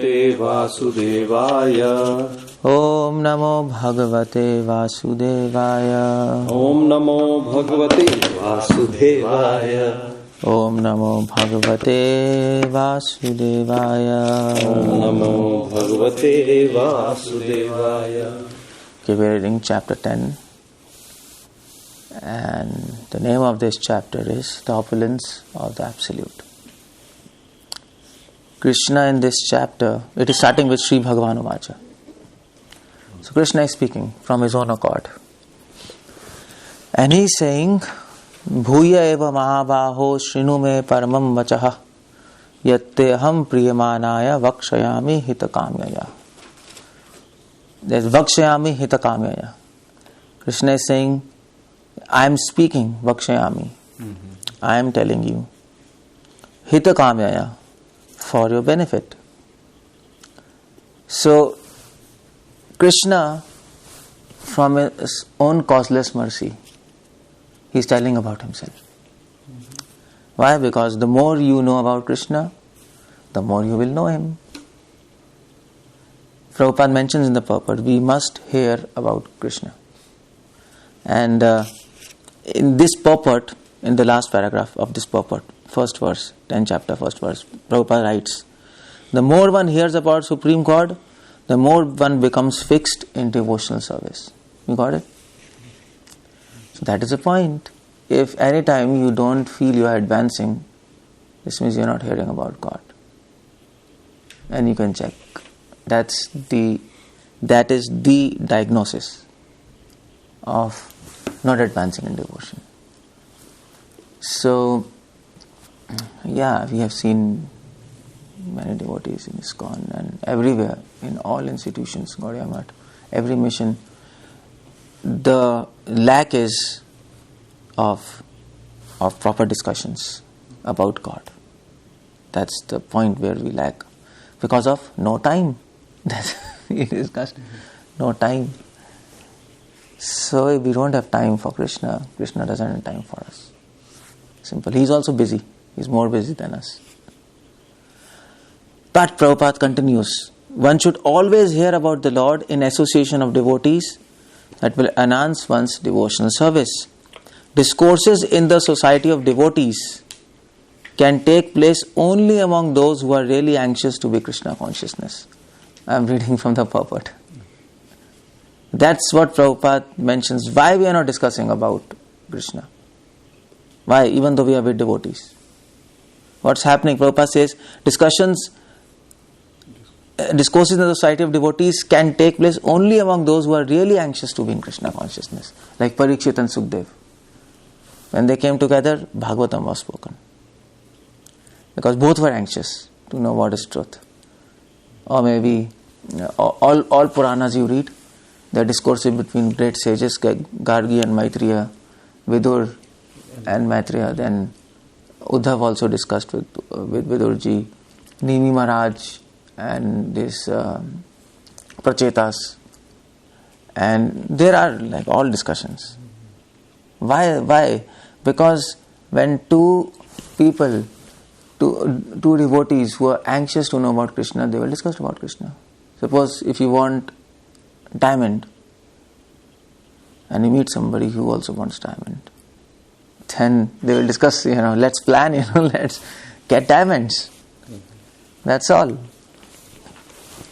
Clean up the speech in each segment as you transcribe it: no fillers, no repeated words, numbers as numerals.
भगवते वासुदेवाय। ओम नमो भगवते वासुदेवाय। ओम नमो भगवते वासुदेवाय। ओम नमो भगवते वासुदेवाय। ओम नमो भगवते वासुदेवाय। Okay, we are reading chapter 10, and the name of this chapter is The Opulence of the Absolute. Krishna in this chapter, it is starting with Sri Bhagavan Uvacha. So Krishna is speaking from his own accord. And he is saying, Bhuya eva mahabaho shrinu me paramam vachaha yatte aham priyamanaya vakshayami hitakamyaya. There's vakshayami hitakamyaya. Krishna is saying, I am speaking vakshayami. I am telling you hitakamyaya, for your benefit. So Krishna, from his own causeless mercy, he is telling about himself. Why? Because the more you know about Krishna, the more you will know him. Prabhupada mentions in the purport, we must hear about Krishna. And in this purport, in the last paragraph of this purport, first verse, 10th chapter, first verse, Prabhupada writes, the more one hears about Supreme God, the more one becomes fixed in devotional service. You got it? So that is the point. If any time you don't feel you are advancing, this means you are not hearing about God. And you can check. That is the diagnosis of not advancing in devotion. So, yeah, we have seen many devotees in ISKCON and everywhere, in all institutions, Gaudiya Math, every mission. The lack is of proper discussions about God. That's the point where we lack. Because of no time. It is no time. So if we don't have time for Krishna, Krishna doesn't have time for us. Simple. He is also busy. He is more busy than us. But Prabhupada continues, one should always hear about the Lord in association of devotees that will enhance one's devotional service. Discourses in the society of devotees can take place only among those who are really anxious to be Krishna consciousness. I am reading from the purport. That's what Prabhupada mentions. Why we are not discussing about Krishna? Why? Even though we are with devotees. What's happening? Prabhupada says, discourses in the society of devotees can take place only among those who are really anxious to be in Krishna consciousness. Like Parikshit and Sukhdev. When they came together, Bhagavatam was spoken. Because both were anxious to know what is truth. Or maybe all Puranas you read, the discourses between great sages, Gargi and Maitreya, Vidur and Maitreya. Then Uddhav also discussed with Vidurji, Nimi Maharaj and this Prachetas. And there are like all discussions. Why? Because when two people, two devotees who are anxious to know about Krishna, they will discuss about Krishna. Suppose if you want diamond and you meet somebody who also wants diamond, then they will discuss, let's plan, let's get diamonds. That's all.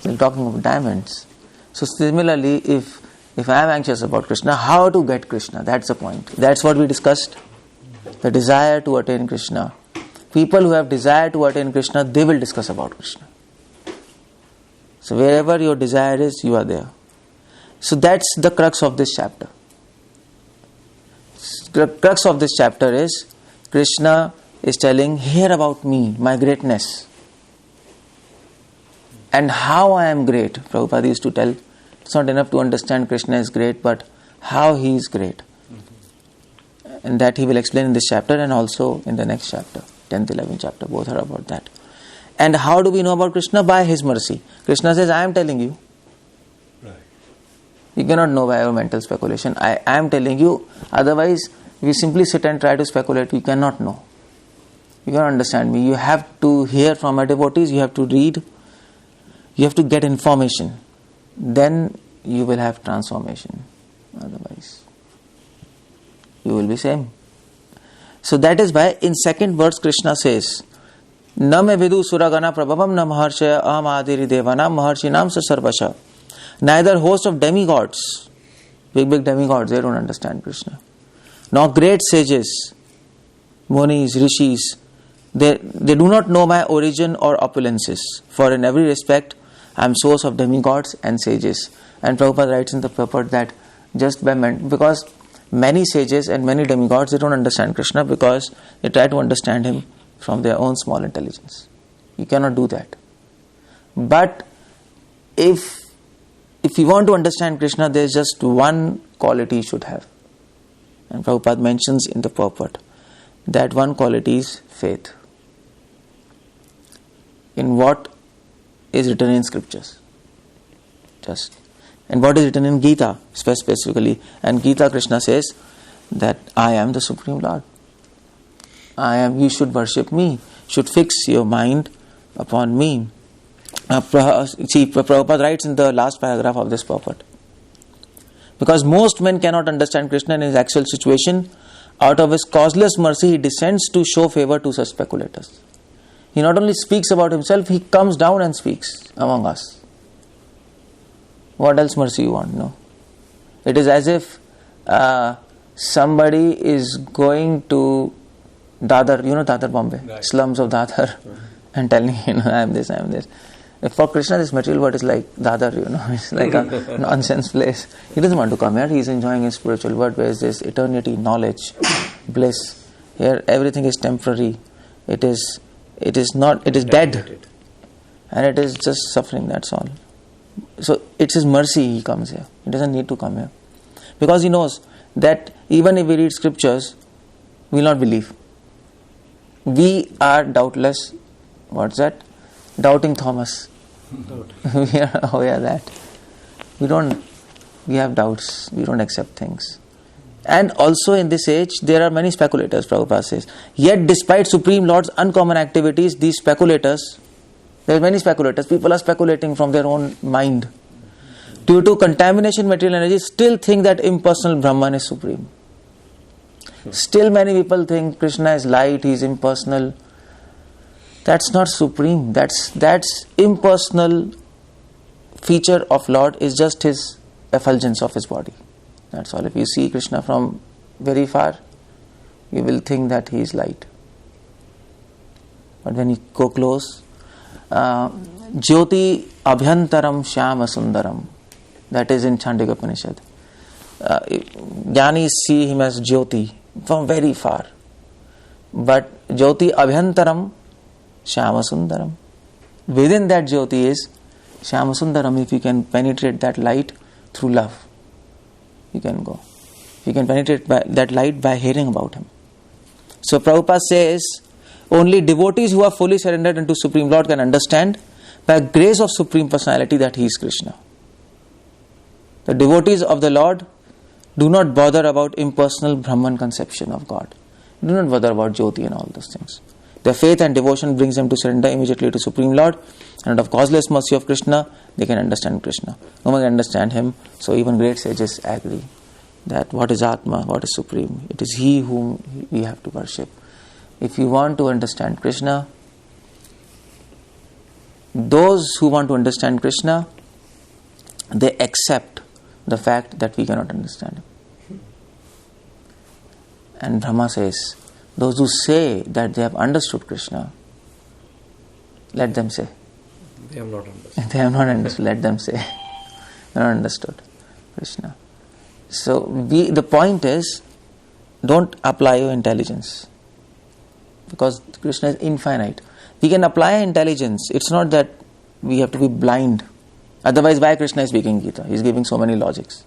They're talking about diamonds. So similarly, if I am anxious about Krishna, how to get Krishna? That's the point. That's what we discussed. The desire to attain Krishna. People who have desire to attain Krishna, they will discuss about Krishna. So wherever your desire is, you are there. So that's the crux of this chapter. The crux of this chapter is Krishna is telling, hear about me, my greatness. And how I am great. Prabhupada used to tell, it's not enough to understand Krishna is great, but how he is great. And that he will explain in this chapter and also in the next chapter, 10th, 11th chapter, both are about that. And how do we know about Krishna? By his mercy. Krishna says, I am telling you. Right. You cannot know by your mental speculation. I am telling you. Otherwise, if you simply sit and try to speculate, you cannot know. You cannot understand me. You have to hear from my devotees. You have to read. You have to get information. Then you will have transformation. Otherwise, you will be same. So that is why in second verse Krishna says, Na me vidu suragana prabhavam na maharshaya aham adiri devana maharshinam sa sarvasha. Neither host of demigods, big demigods, they don't understand Krishna. Nor great sages, munis, rishis, they do not know my origin or opulences. For in every respect, I am source of demigods and sages. And Prabhupada writes in the purport that just by because many sages and many demigods, they don't understand Krishna because they try to understand him from their own small intelligence. You cannot do that. But if you want to understand Krishna, there is just one quality you should have. And Prabhupada mentions in the purport that one quality is faith in what is written in scriptures. And what is written in Gita specifically. And Gita, Krishna says that I am the Supreme Lord. You should worship me. Should fix your mind upon me. Prabhupada writes in the last paragraph of this purport. Because most men cannot understand Krishna in his actual situation, out of his causeless mercy he descends to show favor to such speculators. He not only speaks about himself, he comes down and speaks among us. What else mercy you want? No. It is as if somebody is going to Dadar, Dadar, Bombay, right. Slums of Dadar, and telling, I am this. For Krishna, this material world is like Dadar, it's like a nonsense place. He doesn't want to come here. He is enjoying his spiritual world where there is eternity, knowledge, bliss. Here, everything is temporary. It is dead, and it is just suffering. That's all. So it's his mercy he comes here. He doesn't need to come here because he knows that even if we read scriptures, we will not believe. We are doubtless. What's that? Doubting Thomas. We are that. We have doubts. We don't accept things. And also in this age, there are many speculators, Prabhupada says. Yet despite Supreme Lord's uncommon activities, these speculators, there are many speculators, people are speculating from their own mind. Due to contamination material energy, still think that impersonal Brahman is supreme. Still many people think Krishna is light, he is impersonal. That's not supreme. That's impersonal feature of Lord is just his effulgence of his body. That's all. If you see Krishna from very far, you will think that he is light. But when you go close, Jyoti Abhyantaram Shyama Sundaram, that is in Chandogya Upanishad. Jnanis see him as Jyoti from very far. But Jyoti Abhyantaram Shyama Sundaram. Within that Jyoti is Shyama Sundaram. If you can penetrate that light through love, you can go. You can penetrate that light by hearing about him. So Prabhupada says, only devotees who are fully surrendered unto Supreme Lord can understand by grace of Supreme Personality that he is Krishna. The devotees of the Lord do not bother about impersonal Brahman conception of God. Do not bother about Jyoti and all those things. Their faith and devotion brings them to surrender immediately to Supreme Lord, and out of causeless mercy of Krishna, they can understand Krishna. No one can understand him, so even great sages agree that what is Atma, what is Supreme. It is he whom we have to worship. If you want to understand Krishna, those who want to understand Krishna, they accept the fact that we cannot understand him. And Brahma says, those who say that they have understood Krishna, let them say. They have not understood. They have not understood. Let them say. They have not understood Krishna. So the point is, don't apply your intelligence, because Krishna is infinite. We can apply intelligence. It's not that we have to be blind. Otherwise, why Krishna is speaking Gita? He is giving so many logics.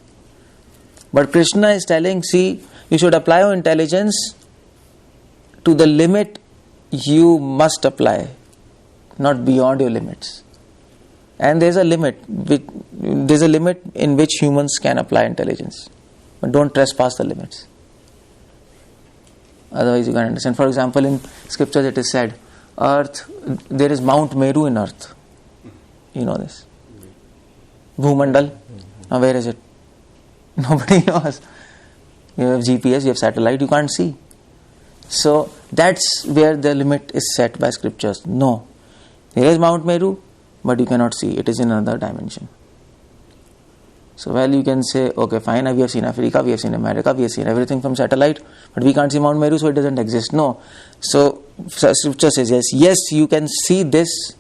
But Krishna is telling, see, you should apply your intelligence to the limit you must apply, not beyond your limits. And there's a limit. There's a limit in which humans can apply intelligence. But don't trespass the limits. Otherwise you can't understand. For example, in scriptures it is said, earth, there is Mount Meru in earth. You know this. Bhumandal. Now where is it? Nobody knows. You have GPS, you have satellite, you can't see. So that's where the limit is set by scriptures. No. There is Mount Meru, but you cannot see. It is in another dimension. So well, you can say, okay, fine, we have seen Africa, we have seen America, we have seen everything from satellite, but we can't see Mount Meru, so it doesn't exist. No. So scripture says, yes, you can see this,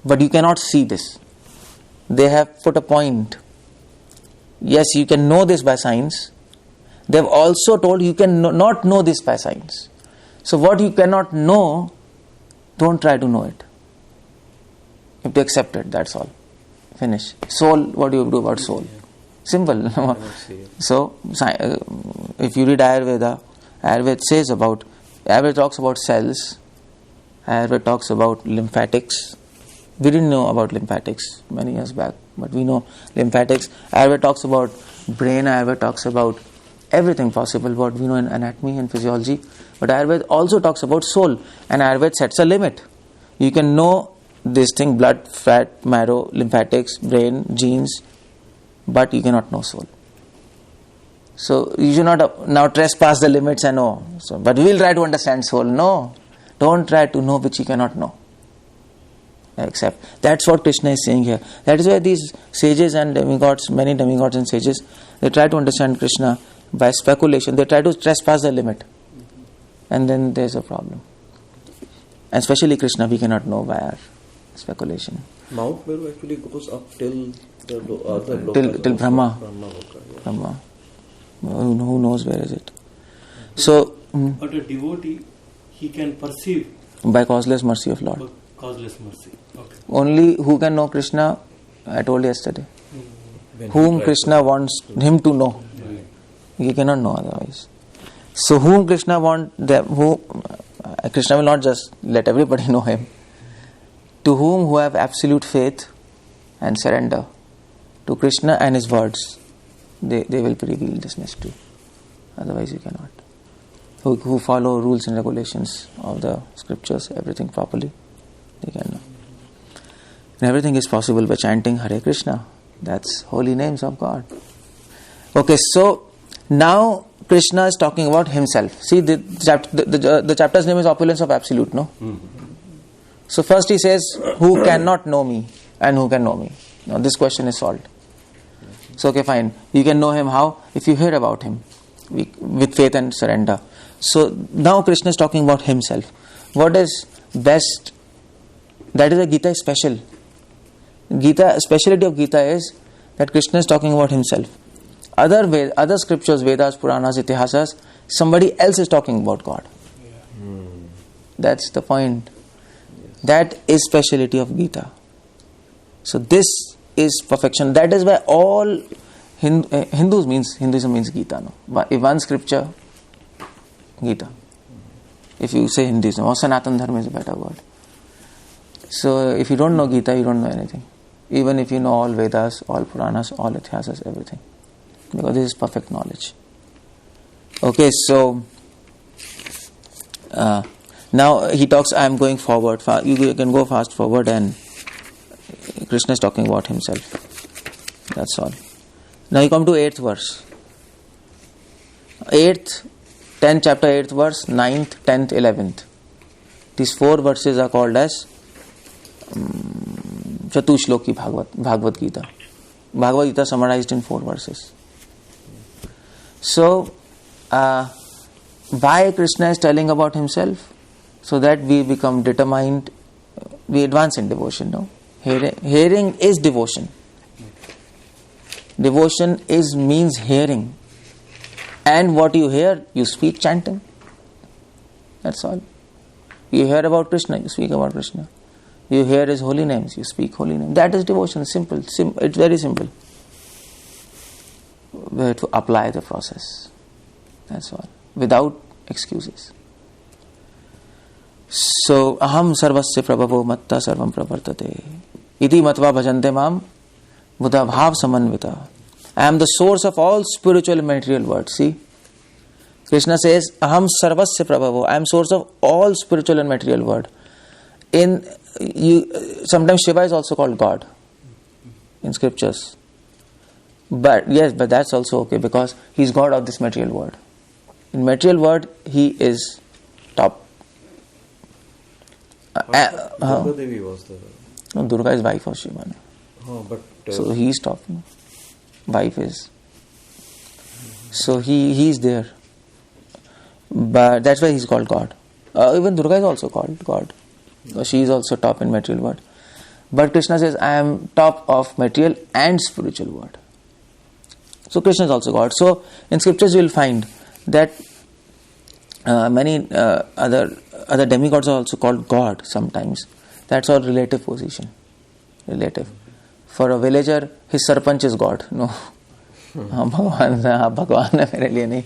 but you cannot see this. They have put a point. Yes, you can know this by science. They have also told you can not know this by science. So what you cannot know, don't try to know it. You have to accept it, that's all. Finish. Soul, what do you do about soul? Simple. So, if you read Ayurveda, Ayurveda talks about cells, Ayurveda talks about lymphatics. We didn't know about lymphatics many years back, but we know lymphatics. Ayurveda talks about brain, Ayurveda talks about everything possible, what we know in anatomy and physiology. But Ayurveda also talks about soul, and Ayurveda sets a limit. You can know this thing, blood, fat, marrow, lymphatics, brain, genes, but you cannot know soul. So you should not now trespass the limits and know. So, but we will try to understand soul. No, don't try to know which you cannot know. Except that's what Krishna is saying here. That is why these sages and demigods, many demigods and sages, they try to understand Krishna by speculation. They try to trespass the limit, and then there is a problem. And especially Krishna, we cannot know by our speculation. Mount Meru actually goes up till the other till Brahma. Brahma. Who knows where is it? So, but a devotee, he can perceive by causeless mercy of Lord. Causeless mercy. Okay. Only who can know Krishna, I told yesterday. Whom Krishna wants him to know. He cannot know otherwise. So whom Krishna wants, Krishna will not just let everybody know him. To who have absolute faith and surrender to Krishna and his words, they will reveal this mystery. Otherwise you cannot. Who follow rules and regulations of the scriptures, everything properly, they can know. And everything is possible by chanting Hare Krishna. That's holy names of God. Okay, so now Krishna is talking about himself. See, the chapter's name is Opulence of Absolute, no? So first he says, who cannot know me and who can know me? Now this question is solved. So okay, fine. You can know him how? If you hear about him with faith and surrender. So now Krishna is talking about himself. What is best? That is why Gita is special. Speciality of Gita is that Krishna is talking about himself. Other scriptures, Vedas, Puranas, Itihasas, somebody else is talking about God. That's the point. That is speciality of Gita. So this is perfection. That is why all Hinduism means Gita. No? If one scripture, Gita. If you say Hinduism, or Sanatan Dharma is a better word. So if you don't know Gita, you don't know anything. Even if you know all Vedas, all Puranas, all Itihasas, everything. Because this is perfect knowledge. Okay, so now he talks, I am going forward. You can go fast forward, and Krishna is talking about himself. That's all. Now you come to 8th verse. 10th chapter, 8th verse, 9th, 10th, 11th. These 4 verses are called as Chatushloki Bhagavad Gita. Bhagavad Gita summarized in 4 verses. So, why Krishna is telling about himself? So that we become determined, we advance in devotion. No, hearing is devotion. Devotion means hearing, and what you hear, you speak chanting. That's all. You hear about Krishna, you speak about Krishna. You hear his holy names, you speak holy names. That is devotion. Simple. It's very simple. We have to apply the process. That's all. Without excuses. So, aham sarvasya prabhavo matta sarvam pravartate. Iti matva bhajante mam buddha bhav samanvita. I am the source of all spiritual and material words. See? Krishna says, aham sarvasya prabhavo. I am source of all spiritual and material word. Sometimes Shiva is also called God. in scriptures. But yes, but that's also okay because he's God of this material world. In material world, he is top. Durga Devi was the... No, Durga is wife of Shiva. No? Oh, but... So he is top. No? Wife is. So he is there. But that's why he's called God. Even Durga is also called God. She is also top in material world. But Krishna says, I am top of material and spiritual world. So Krishna is also God. So in scriptures you will find that many other demigods are also called God sometimes. That's our relative position. Relative. For a villager, his sarpanch is God. No. Bhagwan hai mere liye nahi.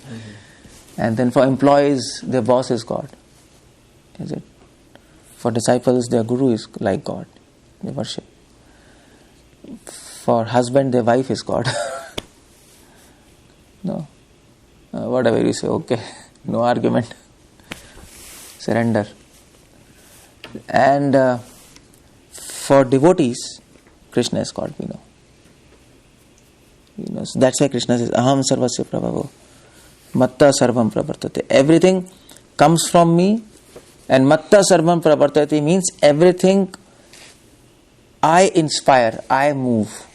And then for employees, their boss is God. Is it? For disciples, their guru is like God. They worship. For husband, their wife is God. No. Whatever you say, okay. No argument. Surrender. And for devotees, Krishna is called, we know. So that's why Krishna says, Aham sarvasya prabhavo. Matta sarvam pravartate. Everything comes from me, and matta sarvam pravartate means everything I inspire, I move.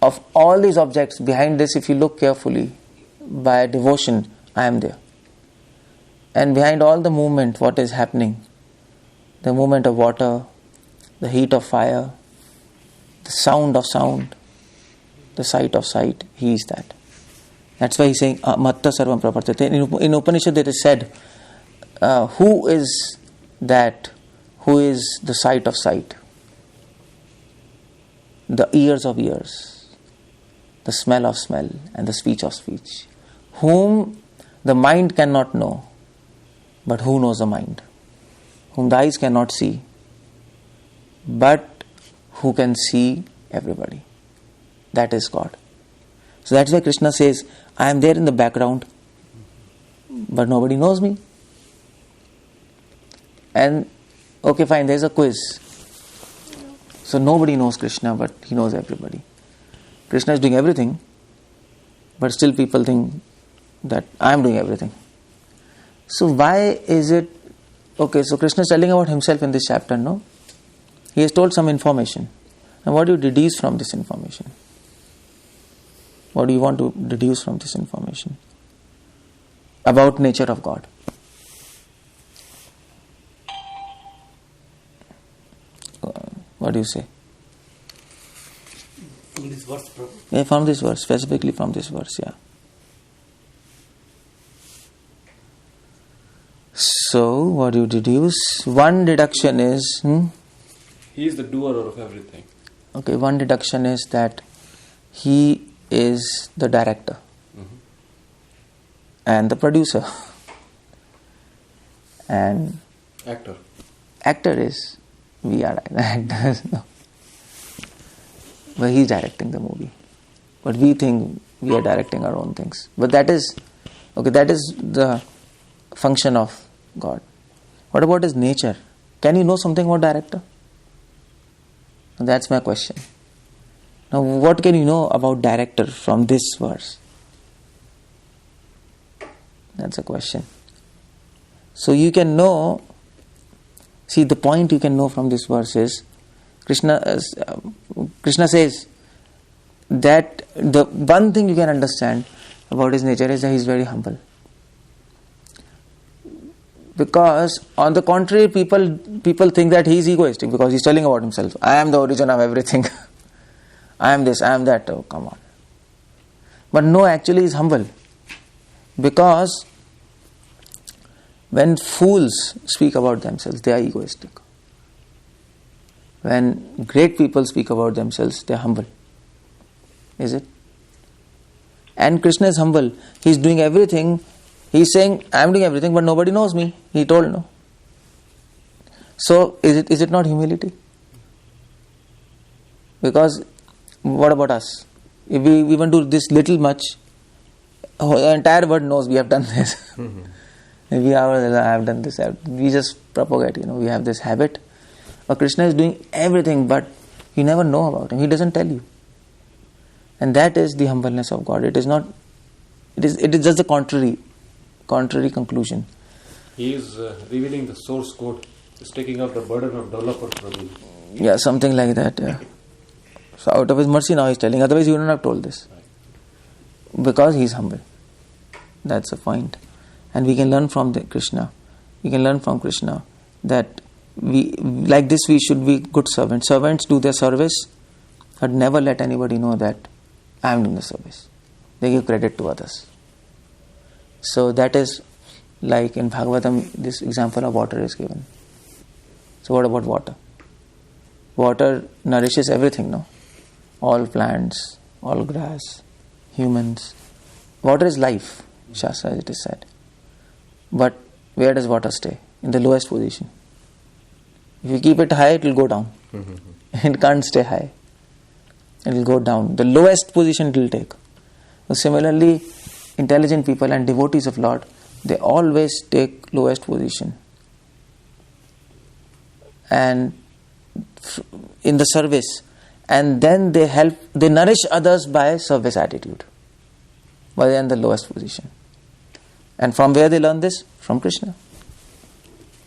Of all these objects, behind this, if you look carefully, by devotion, I am there. And behind all the movement, what is happening? The movement of water, the heat of fire, the sound of sound, the sight of sight, he is that. That's why he's saying, Matta Sarvam Pravartate. In Upanishad it is said, who is that? Who is the sight of sight? The ears of ears, the smell of smell, and the speech of speech. Whom the mind cannot know, but who knows the mind? Whom the eyes cannot see, but who can see everybody. That is God. So that's why Krishna says, I am there in the background, but nobody knows me. And, okay fine, there is a quiz. So nobody knows Krishna, but he knows everybody. Krishna is doing everything, but still people think that I am doing everything. So why is it... Okay, so Krishna is telling about himself in this chapter, no? He has told some information. And what do you deduce from this information? What do you want to deduce from this information? About nature of God. What do you say? From this verse, Prabhu? Yeah, from this verse, specifically from this verse, yeah. So, what do you deduce? One deduction is... He is the doer of everything. Okay, one deduction is that he is the director and the producer. And actor is... We are actors, no. But he is directing the movie. But we think we are directing our own things. But that is the function of God. What about his nature? Can you know something about director? That's my question. Now, what can you know about director from this verse? That's a question. So you can know... See, the point you can know from this verse is Krishna says that the one thing you can understand about his nature is that he is very humble. Because on the contrary, people think that he is egoistic because he is telling about himself. I am the origin of everything. I am this, I am that. Oh, come on. But no, actually he is humble. Because when fools speak about themselves, they are egoistic. When great people speak about themselves, they are humble. Is it? And Krishna is humble. He is doing everything. He is saying, I am doing everything, but nobody knows me. He told no. So, is it not humility? Because, what about us? If we even do this little much, the entire world knows we have done this. Maybe I have done this. We just propagate, we have this habit. But Krishna is doing everything, but You never know about him. He doesn't tell you. And that is the humbleness of God. It is just the contrary conclusion. He is revealing the source code. He's taking up the burden of developer probably. Yeah, something like that. Yeah. So out of his mercy now he's telling. Otherwise he wouldn't have told this. Because he's humble. That's the point. And we can learn from Krishna. We can learn from Krishna that we should be good servants. Servants do their service, but never let anybody know that I am doing the service. They give credit to others. So that is like in Bhagavatam, this example of water is given. So what about water? Water nourishes everything, no? All plants, all grass, humans. Water is life, Shastra it is said. But where does water stay? In the lowest position. If you keep it high, it will go down. It can't stay high. It will go down. The lowest position it will take. So similarly, intelligent people and devotees of Lord, they always take lowest position. And in the service. And then they nourish others by service attitude. But they are in the lowest position. And from where they learn this? From Krishna.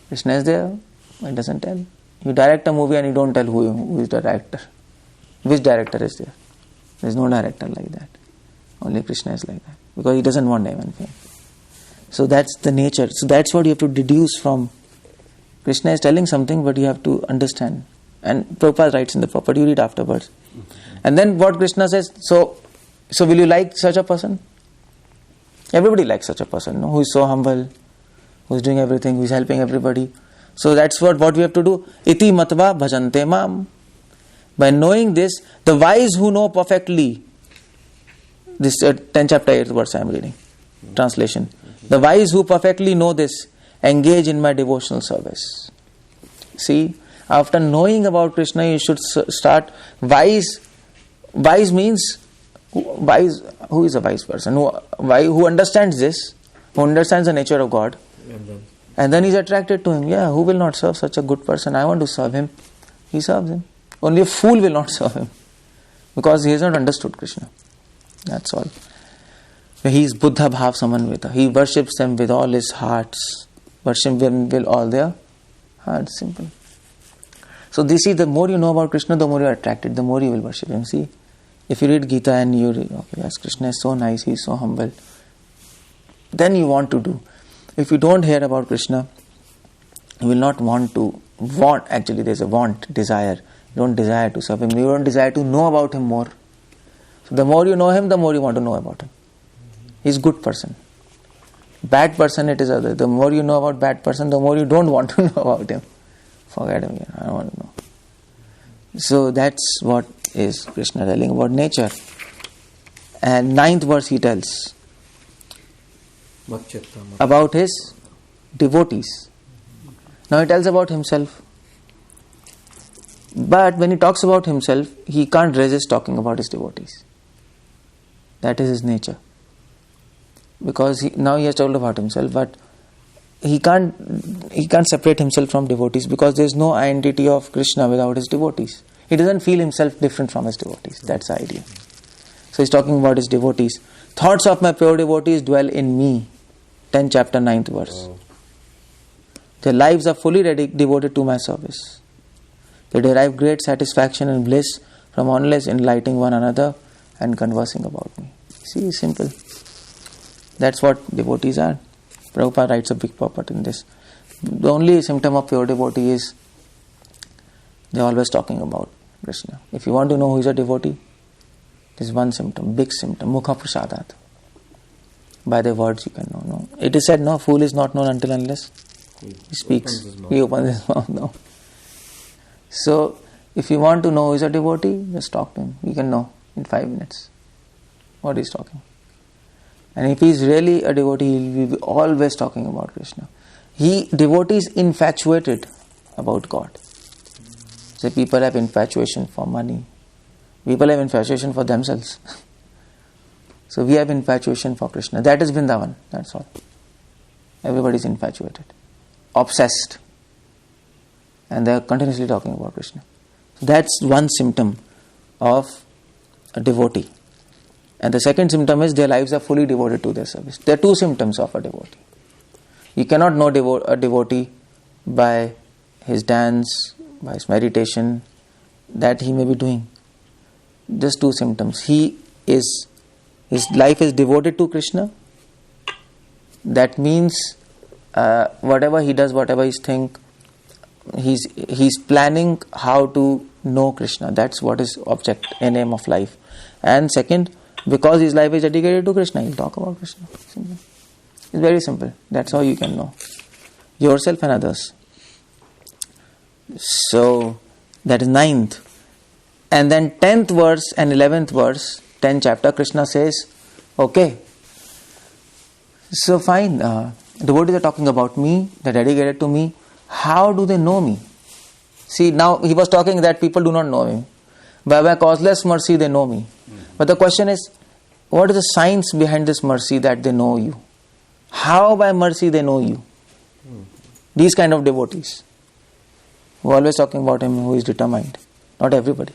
Krishna is there. It doesn't tell. You direct a movie and you don't tell who is the director. Which director is there? There is no director like that. Only Krishna is like that. Because he doesn't want name and fame. So that's the nature. So that's what you have to deduce from. Krishna is telling something, but you have to understand. And Prabhupada writes in the purport, you read afterwards. And then what Krishna says, so will you like such a person? Everybody likes such a person, no? Who is so humble, who is doing everything, who is helping everybody. So that's what we have to do. Iti matva bhajante mam. By knowing this, the wise who know perfectly, this 10 chapter 8 verse I am reading, translation. The wise who perfectly know this, engage in my devotional service. See, after knowing about Krishna, you should start. Wise means, who is a wise person? Who understands this, who understands the nature of God, and then he's attracted to him. Yeah, who will not serve such a good person? I want to serve him. He serves him. Only a fool will not serve him, because he has not understood Krishna. That's all. He is Buddha Bhav Samanvita. He worships them with all his hearts. Worship them with all their hearts. Simple. So this is, the more you know about Krishna, the more you are attracted, the more you will worship him. See, if you read Gita and you read, okay, yes, Krishna is so nice, he is so humble, then you want to do. If you don't hear about Krishna, you will not actually there's a desire. You don't desire to serve him, you don't desire to know about him more. So the more you know him, the more you want to know about him. He's a good person. Bad person it is other. The more you know about bad person, the more you don't want to know about him. Forget him, I don't want to know. So that's what is Krishna telling about nature. And 9th verse he tells about his devotees. Now he tells about himself. But when he talks about himself, he can't resist talking about his devotees. That is his nature. Because now he has told about himself, but he can't separate himself from devotees, because there is no identity of Krishna without his devotees. He doesn't feel himself different from his devotees. That's the idea. So he's talking about his devotees. Thoughts of my pure devotees dwell in me. 10 chapter 9th verse. Their lives are fully devoted to my service. They derive great satisfaction and bliss from only enlightening one another and conversing about me. See, it's simple. That's what devotees are. Prabhupada writes a big purport in this. The only symptom of pure devotee is they're always talking about Krishna. If you want to know who is a devotee, there's one symptom, big symptom, mukha prasadat. By their words you can know. No? It is said, no, fool is not known until unless he speaks. He opens his mouth. No. So, if you want to know who is a devotee, just talk to him. You can know in 5 minutes what he's talking. And if he is really a devotee, he will be always talking about Krishna. Devotee is infatuated about God. So people have infatuation for money. People have infatuation for themselves. So we have infatuation for Krishna. That is Vrindavan. That's all. Everybody is infatuated, obsessed, and they are continuously talking about Krishna. That's one symptom of a devotee. And the second symptom is their lives are fully devoted to their service. There are two symptoms of a devotee. You cannot know a devotee by his dance, by his meditation, that he may be doing. Just two symptoms. His life is devoted to Krishna. That means whatever he does, whatever he thinks, he's planning how to know Krishna. That's what is object and aim of life. And second, because his life is dedicated to Krishna, he'll talk about Krishna. Simple. It's very simple. That's how you can know yourself and others. So that is 9th. And then 10th verse and 11th verse, 10th chapter, Krishna says, okay, so fine, devotees are talking about me, they're dedicated to me. How do they know me? See, now he was talking that people do not know him. By causeless mercy they know me. But the question is, what is the science behind this mercy that they know you? How by mercy they know you? These kind of devotees who are always talking about him, who is determined. Not everybody.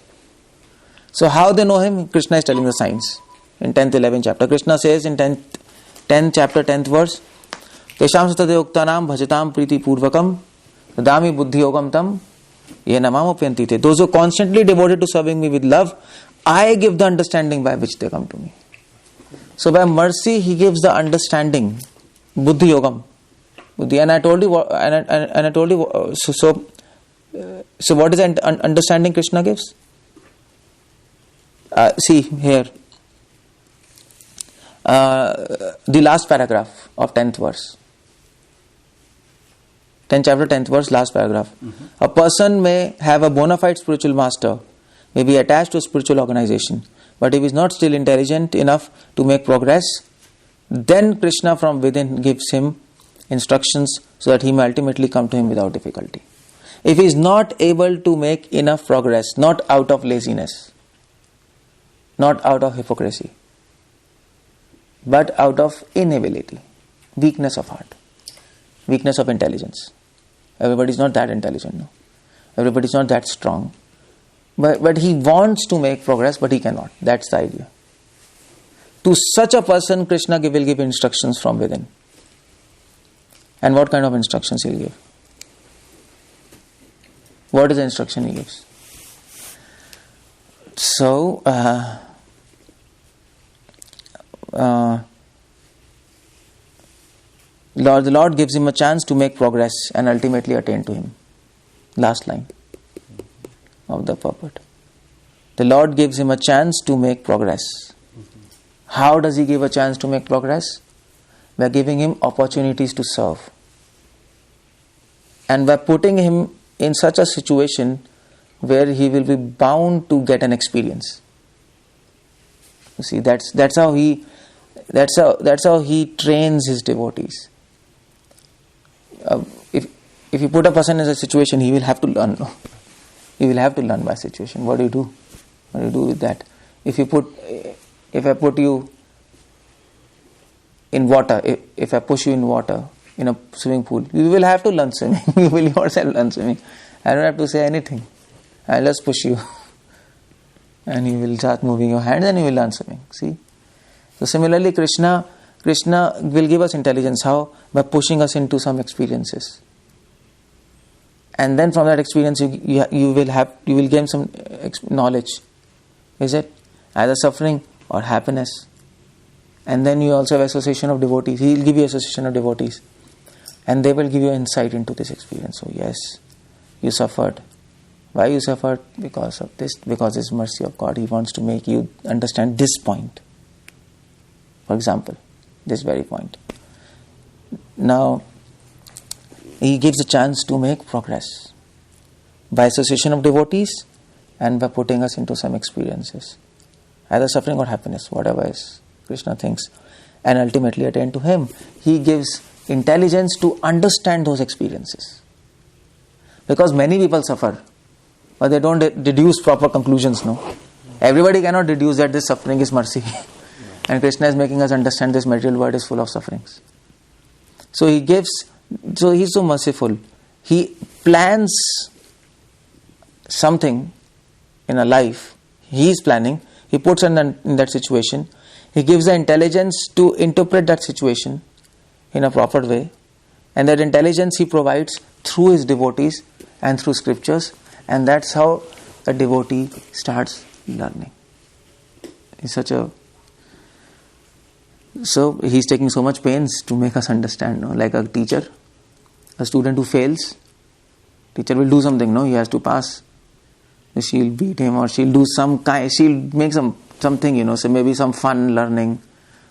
So how they know him? Krishna is telling the science. In 10th, 11th chapter. Krishna says in 10th chapter, 10th verse, Tesham satade uktanam bhajatam priti purvakam dami buddhi yogam tam ye namam upyantite. Those who are constantly devoted to serving me with love, I give the understanding by which they come to me. So by mercy, he gives the understanding, buddhi yogam. Buddhi. And I told you, so what is the understanding Krishna gives? See here, the last paragraph of 10th verse. 10th chapter, 10th verse, last paragraph. A person may have a bona fide spiritual master, may be attached to a spiritual organization, but if he is not still intelligent enough to make progress, then Krishna from within gives him instructions so that he may ultimately come to him without difficulty. If he is not able to make enough progress, not out of laziness, not out of hypocrisy, but out of inability, weakness of heart, weakness of intelligence. Everybody is not that intelligent, no. Everybody is not that strong. But he wants to make progress, but he cannot. That's the idea. To such a person, Krishna will give instructions from within. And what kind of instructions he will give? What is the instruction he gives? So, the Lord gives him a chance to make progress and ultimately attain to him. Last line of the purport. The Lord gives him a chance to make progress. How does he give a chance to make progress? By giving him opportunities to serve. And by putting him in such a situation where he will be bound to get an experience. You see, that's how he trains his devotees. If you put a person in a situation, he will have to learn. No? He will have to learn by situation. What do you do? What do you do with that? If I put you in water, if I push you in water, in a swimming pool, you will have to learn swimming. You will yourself learn swimming. I don't have to say anything. I'll just push you. And you will start moving your hands and you will learn swimming. See? So similarly, Krishna will give us intelligence. How? By pushing us into some experiences. And then from that experience, you will gain some knowledge. Is it? Either suffering or happiness. And then you also have association of devotees. He will give you association of devotees. And they will give you insight into this experience. So yes, you suffered. Why you suffered? Because of this. Because this mercy of God. He wants to make you understand this point. For example, this very point. Now, he gives a chance to make progress by association of devotees and by putting us into some experiences, either suffering or happiness, whatever is Krishna thinks, and ultimately attain to him. He gives intelligence to understand those experiences, because many people suffer but they don't deduce proper conclusions. No, everybody cannot deduce that this suffering is mercy and Krishna is making us understand this material world is full of sufferings. So he's so merciful. He plans something in a life, he is planning, he puts in that situation, he gives the intelligence to interpret that situation in a proper way, and that intelligence he provides through his devotees and through scriptures, and that's how a devotee starts learning. So he's taking so much pains to make us understand, no? Like a teacher, a student who fails, teacher will do something, no? He has to pass. She'll beat him, or she'll do she'll make something, so maybe some fun learning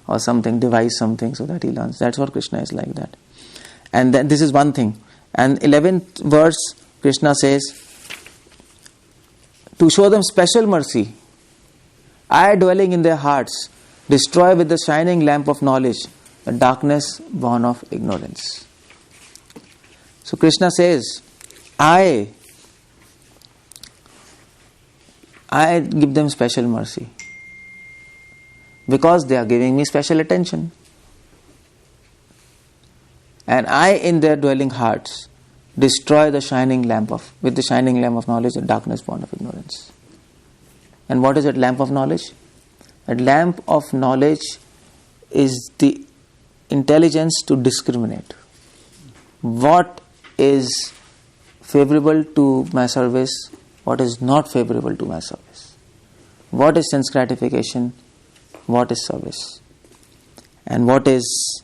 or something, devise something so that he learns. That's what Krishna is like that. And then this is one thing. And 11th verse, Krishna says, to show them special mercy, I, dwelling in their hearts, destroy with the shining lamp of knowledge the darkness born of ignorance. So Krishna says, I give them special mercy because they are giving me special attention. And I, in their dwelling hearts, destroy with the shining lamp of knowledge the darkness born of ignorance. And what is that lamp of knowledge? That lamp of knowledge is the intelligence to discriminate what is favorable to my service, what is not favorable to my service, what is sense gratification, what is service, and what is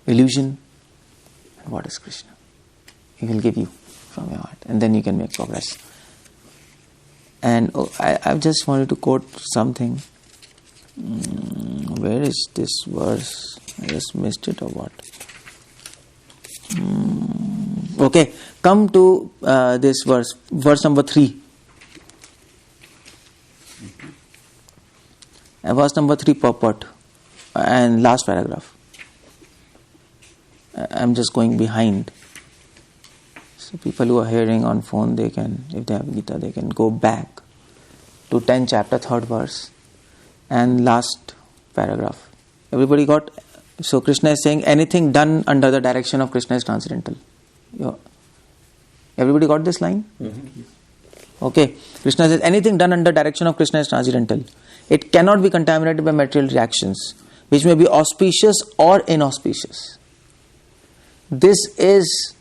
illusion, and what is Krishna. He will give you from your heart, and then you can make progress. And I just wanted to quote something. Where is this verse? I just missed it or what? Okay, come to this verse number 3. Verse number 3 purport and last paragraph. I'm just going behind. So people who are hearing on phone, they can, if they have Gita, they can go back to 10th chapter, 3rd verse and last paragraph. Everybody got? So Krishna is saying anything done under the direction of Krishna is transcendental. Everybody got this line? Mm-hmm. Okay. Krishna says anything done under direction of Krishna is transcendental. It cannot be contaminated by material reactions, which may be auspicious or inauspicious. This is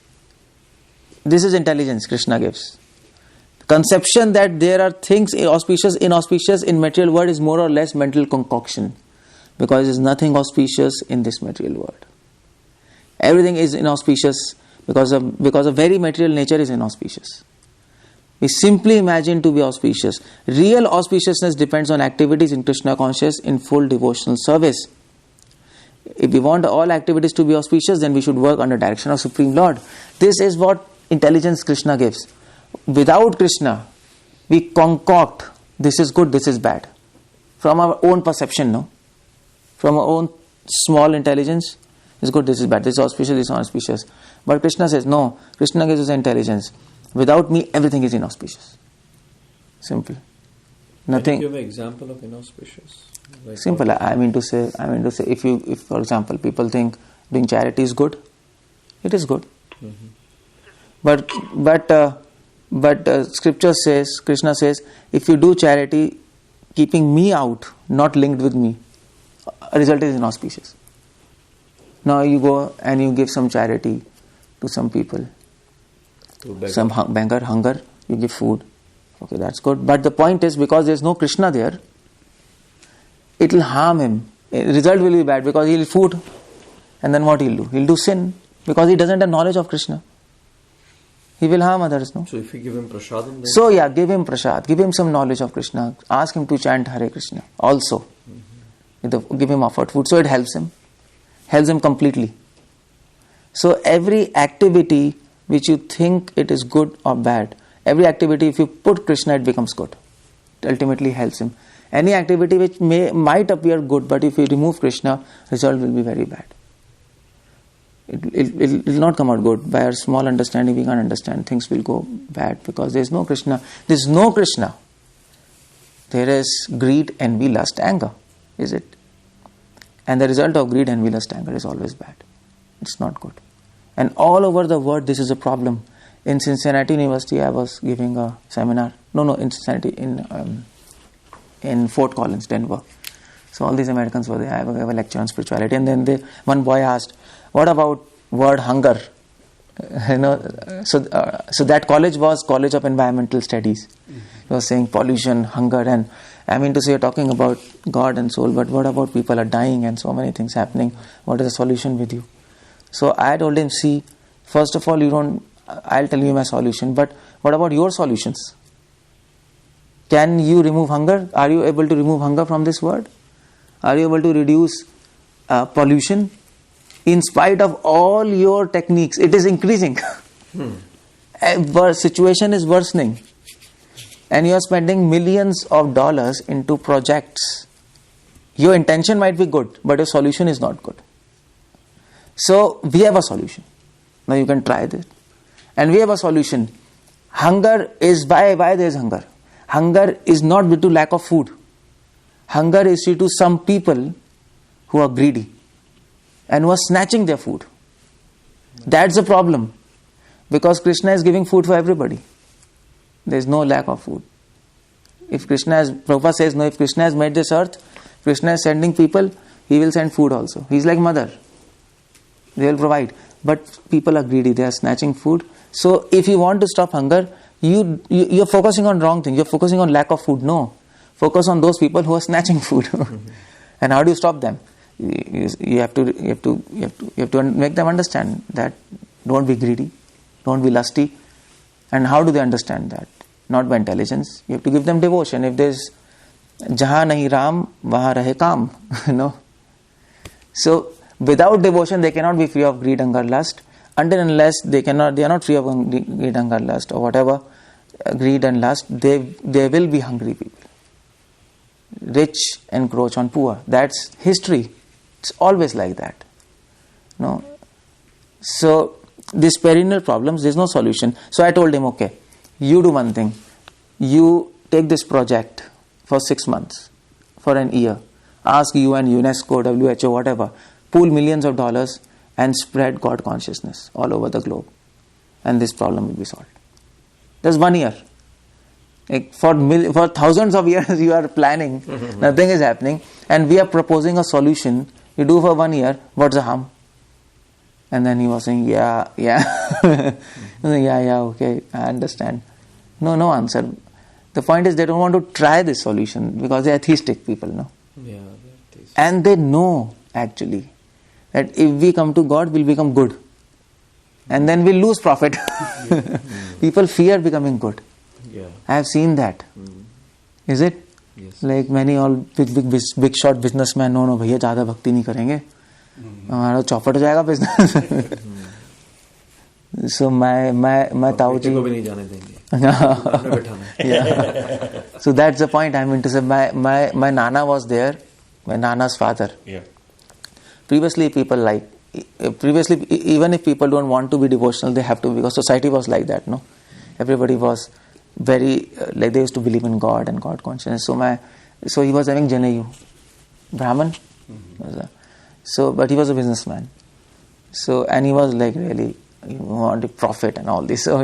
intelligence Krishna gives. The conception that there are things auspicious, inauspicious in material world is more or less mental concoction, because there is nothing auspicious in this material world. Everything is inauspicious because of very material nature is inauspicious. We simply imagine to be auspicious. Real auspiciousness depends on activities in Krishna consciousness in full devotional service. If we want all activities to be auspicious, then we should work under direction of Supreme Lord. This is what intelligence Krishna gives. Without Krishna, we concoct this is good, this is bad. From our own perception, no? From our own small intelligence, this is good, this is bad, this is auspicious, this is inauspicious. But Krishna says, no, Krishna gives us intelligence. Without me, everything is inauspicious. Simple. Nothing. Can you give an example of inauspicious? Like simple. I mean to say, if for example, people think doing charity is good, it is good. Mm-hmm. But Scripture says, Krishna says, if you do charity, keeping me out, not linked with me, a result is inauspicious. Now you go and you give some charity to some people. Some hunger, you give food. Okay, that's good. But the point is, because there is no Krishna there, it will harm him. The result will be bad because he will food. And then what he will do? He will do sin because he doesn't have knowledge of Krishna. He will harm others, no? So if you give him prasadam, then... So yeah, give him prasad. Give him some knowledge of Krishna. Ask him to chant Hare Krishna also. Mm-hmm. Give him offered food. So it helps him. Helps him completely. So every activity which you think it is good or bad, every activity, if you put Krishna, it becomes good. It ultimately helps him. Any activity which might appear good, but if you remove Krishna, result will be very bad. It will not come out good. By our small understanding, we can't understand. Things will go bad because there is no Krishna. There is no Krishna. There is greed, envy, lust, anger. Is it? And the result of greed, envy, lust, anger is always bad. It's not good. And all over the world, this is a problem. In Cincinnati University, I was giving a seminar. No, in Cincinnati, in Fort Collins, Denver. So all these Americans were there. I gave a lecture on spirituality, and then one boy asked, "What about word hunger?" So that college was College of Environmental Studies. He was saying pollution, hunger, and I mean to say, you're talking about God and soul, but what about people are dying and so many things happening? What is the solution with you? So I told him, see, first of all, I'll tell you my solution, but what about your solutions? Can you remove hunger? Are you able to remove hunger from this world? Are you able to reduce pollution? In spite of all your techniques, it is increasing. Situation is worsening. And you are spending millions of dollars into projects. Your intention might be good, but your solution is not good. So we have a solution. Now you can try this. And we have a solution. Hunger is why there is hunger. Hunger is not due to lack of food. Hunger is due to some people who are greedy and who are snatching their food. That's the problem. Because Krishna is giving food for everybody. There is no lack of food. Prabhupada says, no, if Krishna has made this earth, Krishna is sending people, he will send food also. He is like mother. They will provide. But people are greedy, they are snatching food. So if you want to stop hunger, you're focusing on wrong thing. You're focusing on lack of food. No. Focus on those people who are snatching food. And how do you stop them? You have to make them understand that don't be greedy, don't be lusty. And how do they understand that? Not by intelligence. You have to give them devotion. If there's Jahan nahi Ram, wahan rahe kaam. So without devotion, they cannot be free of greed, anger, lust. Until unless they are not free of greed, anger, lust, or whatever greed and lust, they will be hungry people. Rich encroach on poor. That's history. It's always like that. So these perennial problems, there's no solution. So I told him, okay, you do one thing. You take this project for 6 months, for an year. Ask UN, UNESCO, WHO, whatever. Pool millions of dollars and spread God consciousness all over the globe. And this problem will be solved. Just 1 year. For thousands of years you are planning, nothing is happening, and we are proposing a solution. You do for 1 year, what's the harm? And then he was saying, yeah. Okay, I understand. No answer. The point is they don't want to try this solution because they are atheistic people, no? Yeah, and they know actually that if we come to God, we'll become good. And then we'll lose profit. People fear becoming good. Yeah. I have seen that. Is it? Yes. Like many all big shot businessmen, no, भैया ज़्यादा भक्ति नहीं करेंगे, हमारा चौपट हो जाएगा business. So मैं ताऊ जी को भी नहीं जाने देंगे. Yeah. So that's the point I mean to say. My Nana was there, my Nana's father. Yeah. Previously, even if people don't want to be devotional, they have to, because society was like that, no? Everybody was very, like they used to believe in God and God consciousness. So he was having Janayu, Brahman. So, but he was a businessman. So, and he was like really, he wanted profit and all this. So,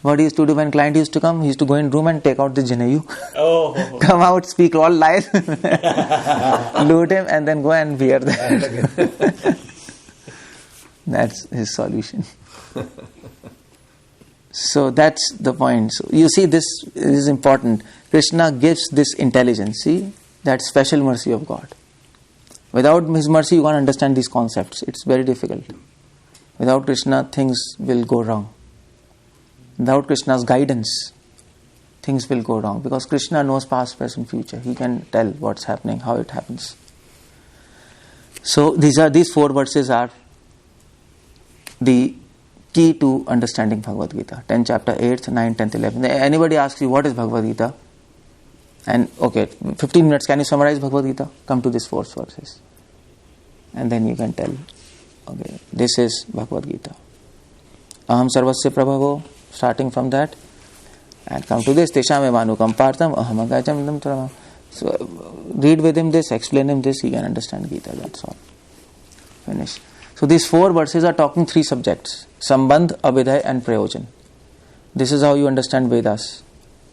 what he used to do when client used to come, he used to go in room and take out the Janayu. Oh. Come out, speak all lies, loot him, and then go and wear that. That's his solution. So that's the point. So you see, this is important. Krishna gives this intelligence. See, that special mercy of God. Without his mercy, you can't understand these concepts. It's very difficult. Without Krishna, things will go wrong. Without Krishna's guidance, things will go wrong. Because Krishna knows past, present, future. He can tell what's happening, how it happens. So these 4 verses are the key to understanding Bhagavad Gita. 10th chapter, 8th, 9th, 10th, 11th. Anybody asks you, what is Bhagavad Gita? And okay, 15 minutes, can you summarize Bhagavad Gita? Come to these 4 verses. And then you can tell, okay, this is Bhagavad Gita. Aham sarvasya prabhavo, starting from that. And come to this, Tesham evanukam partam, aham agajam idam taram. So read with him this, explain him this, he can understand Gita, that's all. Finish. So these 4 verses are talking 3 subjects: Sambandh, Abhidhay and Prayojan. This is how you understand Vedas.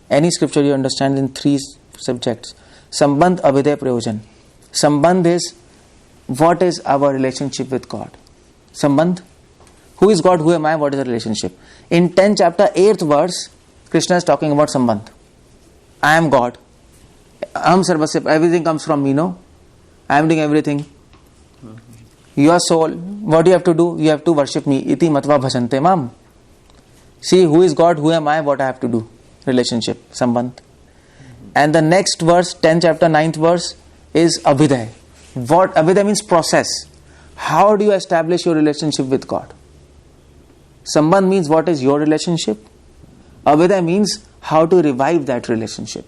Any scripture you understand in three subjects. Sambandh, Abhiday, Prayojan. Sambandh is what is our relationship with God. Sambandh, who is God, who am I, what is the relationship. In 10th chapter, 8th verse, Krishna is talking about Sambandh. I am God. Aham sarvasya, everything comes from me, no? I am doing everything. Your soul, what do you have to do? You have to worship me. Iti matva bhajante mam. See, who is God, who am I, what I have to do. Relationship, Sambandh. And the next verse, 10th chapter, 9th verse, is Abhiday. What Abhiday means? Process. How do you establish your relationship with God? Sambandh means what is your relationship. Abhiday means how to revive that relationship.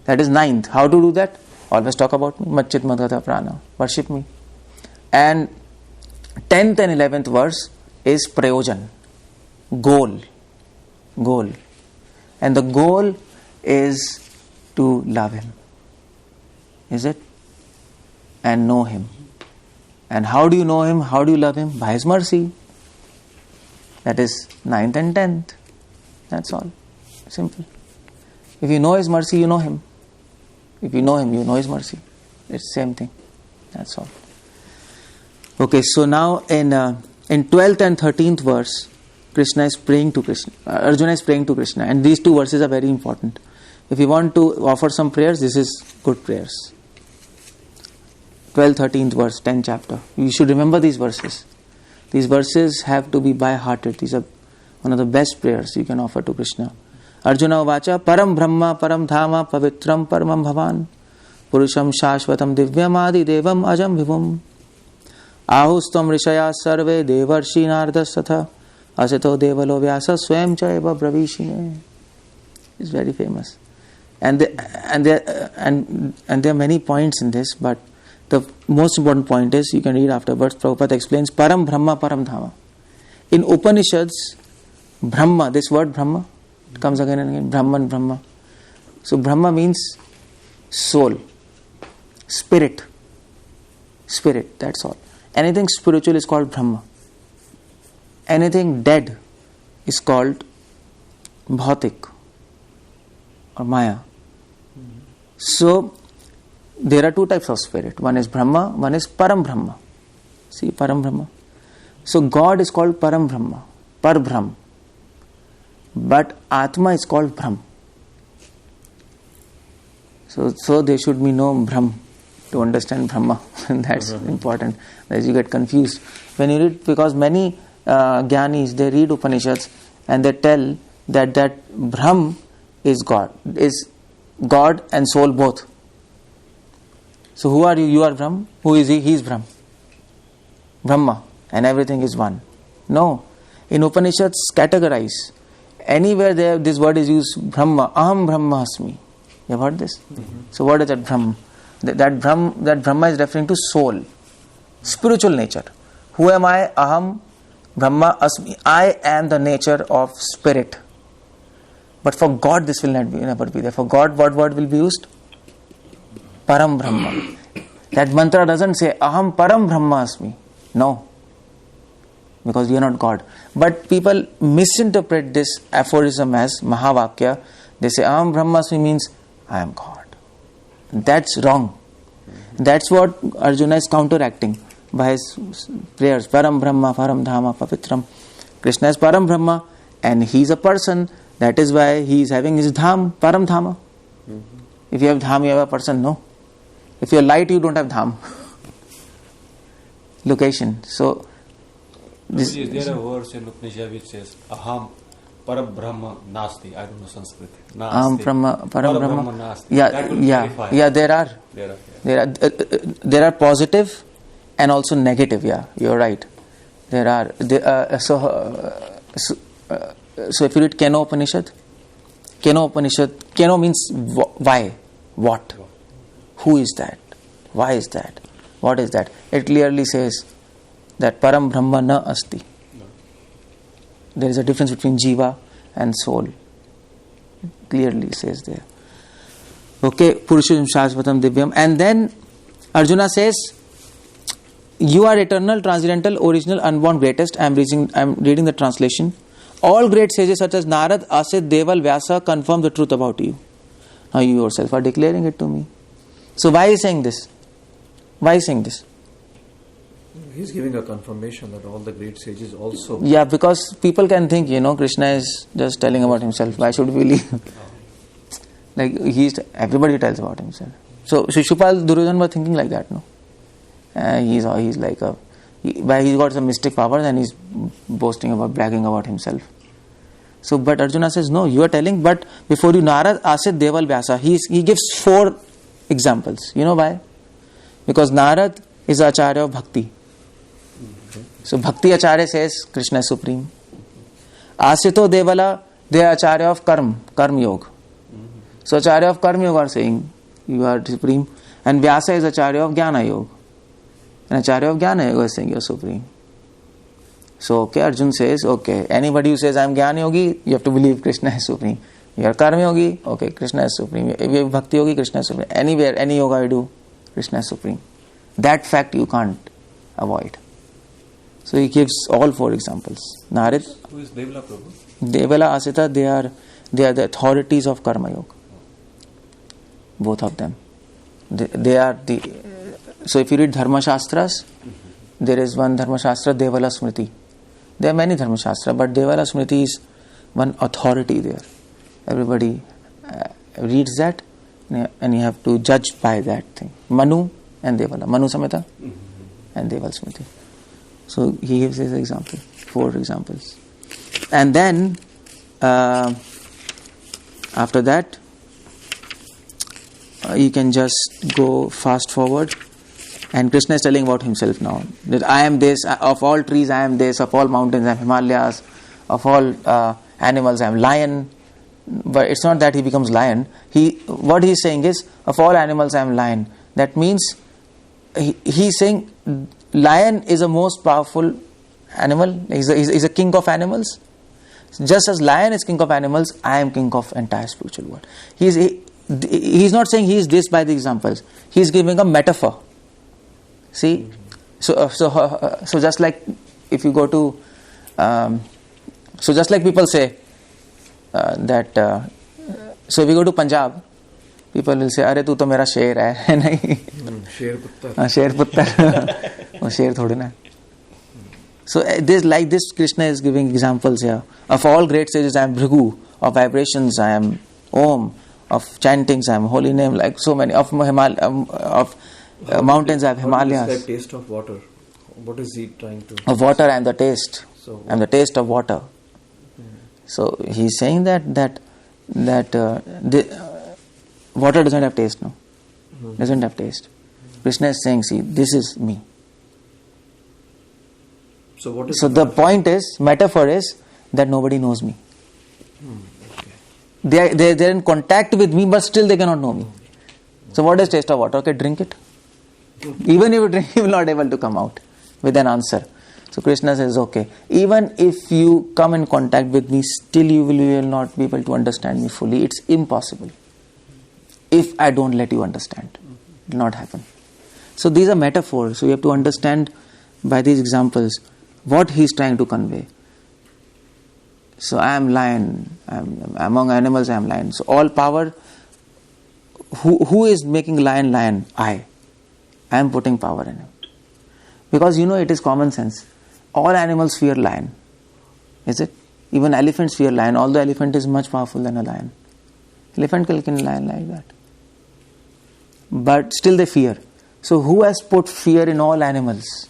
That is 9th. How to do that? Always talk about me. Machit madhata prana. Worship me. And 10th and 11th verse is Prayojan. Goal. And the goal is to love Him. Is it? And know Him. And how do you know Him? How do you love Him? By His mercy. That is 9th and 10th. That's all. Simple. If you know His mercy, you know Him. If you know Him, you know His mercy. It's the same thing. That's all. Okay, so now in 12th and 13th verse, Krishna is praying to Krishna. Arjuna is praying to Krishna. And these two verses are very important. If you want to offer some prayers, this is good prayers. 12th, 13th verse, 10th chapter. You should remember these verses. These verses have to be by-hearted. These are one of the best prayers you can offer to Krishna. Arjuna uvacha param brahma param dhama pavitram paramam bhavan purusham shashvatam divyam adi devam ajam vibhum ahustam rishaya sarve devarshi nardasatha asito devalo vyasa swayam cha eva bravishine. It's very famous. And there are many points in this, but the most important point is, you can read afterwards, Prabhupada explains param brahma param dhama. In Upanishads, Brahma, this word Brahma, it comes again and again, Brahman, Brahma. So Brahma means soul, spirit, that's all. Anything spiritual is called Brahma. Anything dead is called Bhautik or Maya. So there are two types of spirit. One is Brahma, one is Param Brahma. See, Param Brahma. So God is called Param Brahma, Par-Brahm. But Atma is called Brahm. So there should be no Brahm to understand Brahma. That's important. As you get confused. When you read, because many Gyanis, they read Upanishads and they tell that Brahm is God and soul both. So who are you? You are Brahm. Who is he? He is Brahm. Brahma. And everything is one. No. In Upanishads, categorize. Anywhere there this word is used, Brahma, Aham Brahmasmi. You have heard this? Mm-hmm. So what is that Brahm? That Brahma is referring to soul, spiritual nature. Who am I? Aham Brahma Asmi. I am the nature of spirit. But for God this will never be there. For God, what word will be used? Param Brahma. That mantra doesn't say Aham Param Brahmasmi. No. Because we are not God. But people misinterpret this aphorism as Mahavakya. They say Aham Brahmasmi means I am God. That's wrong. That's what Arjuna is counteracting by his prayers. Param Brahma, Param Dhama, Pavitram. Krishna is Param Brahma and he is a person. That is why he is having his dham, Param Dhama. If you have dham, you have a person. No. If you are light, you don't have dham. Location. So, is there a verse in Upanishad which says Aham Parabrahma Nasti? I don't know Sanskrit. Aham Parabrahma Nasti. Yeah. There are positive and also negative. Yeah, you're right. There are. So if you read Keno Upanishad, Keno means why, what, who is that, why is that, what is that? It clearly says that Param Brahma na asti. There is a difference between Jiva and soul. It clearly says there. Okay, Purusham Shashvatam Divyam. And then Arjuna says, you are eternal, transcendental, original, unborn, greatest. I am reading the translation. All great sages such as Narad, Asit, Deval, Vyasa confirm the truth about you. Now you yourself are declaring it to me. So why is he saying this? Why is he saying this? He's giving a confirmation that all the great sages also. Yeah, because people can think, Krishna is just telling about himself. Why should we believe? Like everybody tells about himself. So Shishupal, Duryodhana were thinking like that, no? He's got some mystic powers and he's boasting about, bragging about himself. So, but Arjuna says, no, you are telling, but before you, Narad, Asit, Deval, Vyasa, he gives 4 examples. You know why? Because Narad is the Acharya of Bhakti. So Bhakti Acharya says Krishna is supreme. Asito Devala, they are Acharya of Karma Yoga. So Acharya of Karma Yoga are saying you are supreme. And Vyasa is Acharya of Jnana Yoga. And Acharya of Jnana Yoga is saying you are supreme. So okay, Arjun says, okay, anybody who says I am Jnana Yogi, you have to believe Krishna is supreme. You are Karma Yogi, okay, Krishna is supreme. If you are Bhakti Yogi, Krishna is supreme. Anywhere, any yoga you do, Krishna is supreme. That fact you can't avoid. So he gives all 4 examples. Narad, Who is Devala Prabhu? Devala, Asita, they are the authorities of Karma Yoga. Both of them. They are the. So if you read Dharma Shastras, there is one Dharma Shastra, Devala Smriti. There are many Dharma Shastra, but Devala Smriti is one authority there. Everybody reads that, and you have to judge by that thing. Manu and Devala. Manu Samhita and Devala Smriti. So he gives his example, 4 examples. And then, after that, you can just go fast forward. And Krishna is telling about himself now. That I am this, of all trees I am this, of all mountains I am Himalayas, of all animals I am lion. But it's not that he becomes lion. What he is saying is, of all animals I am lion. That means, he is saying, lion is the most powerful animal. He's a king of animals. Just as lion is king of animals, I am king of entire spiritual world. He's not saying he is this by the examples. He is giving a metaphor. See, so just like if you go to, so just like people say that. So if you go to Punjab, people will say, "Arey tu to mera sher hai." Nahi. Sher puttar. Sher puttar. Oh, sher thodi na. So this Krishna is giving examples here. Of all great sages, I am Bhrigu. Of vibrations, I am Om. Of chantings, I am holy name. Like so many. Of mountains, I have Himalayas. Like taste of water. What is he trying to? Of water, I am the taste. So I am the taste of water. So he is saying that water doesn't have taste, no? Doesn't have taste. Krishna is saying, see, this is me. So what is? So the point is, metaphor is that nobody knows me. They're in contact with me, but still they cannot know me. So what is taste of water? Okay, drink it. Even if you drink, you will not be able to come out with an answer. So Krishna says, okay, even if you come in contact with me, still you will not be able to understand me fully. It's impossible. If I don't let you understand, it will not happen. So these are metaphors. So you have to understand by these examples what he is trying to convey. So I am lion. Among animals I am lion. So all power. Who is making lion? I am putting power in him. Because it is common sense. All animals fear lion. Is it? Even elephants fear lion, although elephant is much powerful than a lion. Elephant can kill a lion like that. But still they fear. So who has put fear in all animals?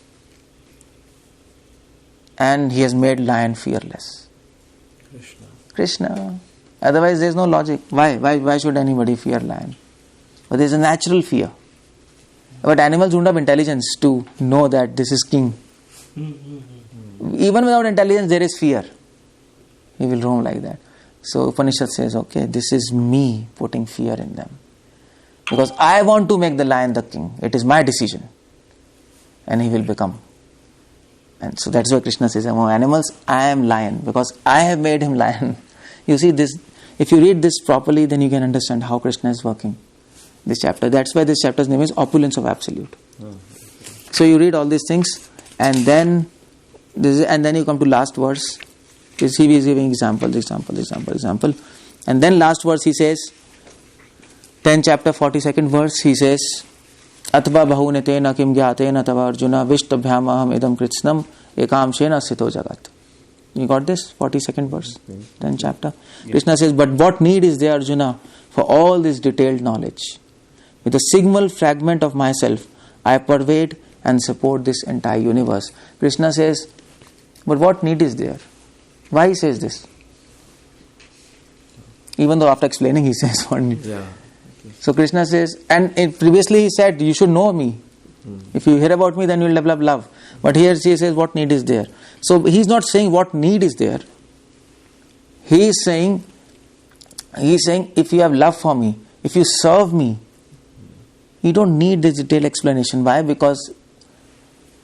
And he has made lion fearless. Krishna. Otherwise there is no logic. Why should anybody fear lion? But there is a natural fear. But animals don't have intelligence to know that this is king. Even without intelligence, there is fear. He will roam like that. So Upanishad says, okay, this is me putting fear in them. Because I want to make the lion the king. It is my decision. And he will become. And so that's why Krishna says, among animals, I am lion. Because I have made him lion. You see this, if you read this properly, then you can understand how Krishna is working. This chapter. That's why this chapter's name is Opulence of Absolute. So you read all these things, and then you come to last verse, He is giving example. And then last verse he says, 10 chapter 42nd verse, he says, Atva bahunetena kim gyatena tava arjuna vishtabhyam aham idam kritsnam ekamshena sthito jagat. You got this? 42nd verse, 10th chapter. Yes. Krishna says, but what need is there, Arjuna, for all this detailed knowledge? With a single fragment of myself, I pervade and support this entire universe. Krishna says, but what need is there? Why he says this? Even though after explaining he says what need. Yeah. So Krishna says, and previously he said, you should know me. If you hear about me, then you will develop love. But here he says, what need is there? So he is not saying what need is there. He is saying, if you have love for me, if you serve me, you don't need this detailed explanation. Why? Because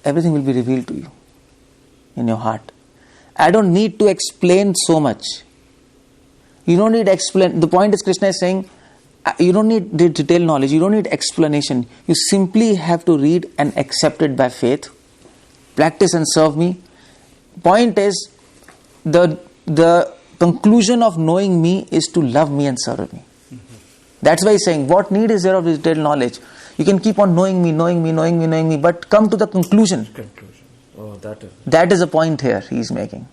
everything will be revealed to you in your heart. I don't need to explain so much. You don't need explain. The point is, Krishna is saying, you don't need the detailed knowledge. You don't need explanation. You simply have to read and accept it by faith. Practice and serve me. Point is, the conclusion of knowing me is to love me and serve me. That's why he's saying, what need is there of detailed knowledge? You can keep on knowing me, but come to the conclusion. Oh, that is the point here he is making.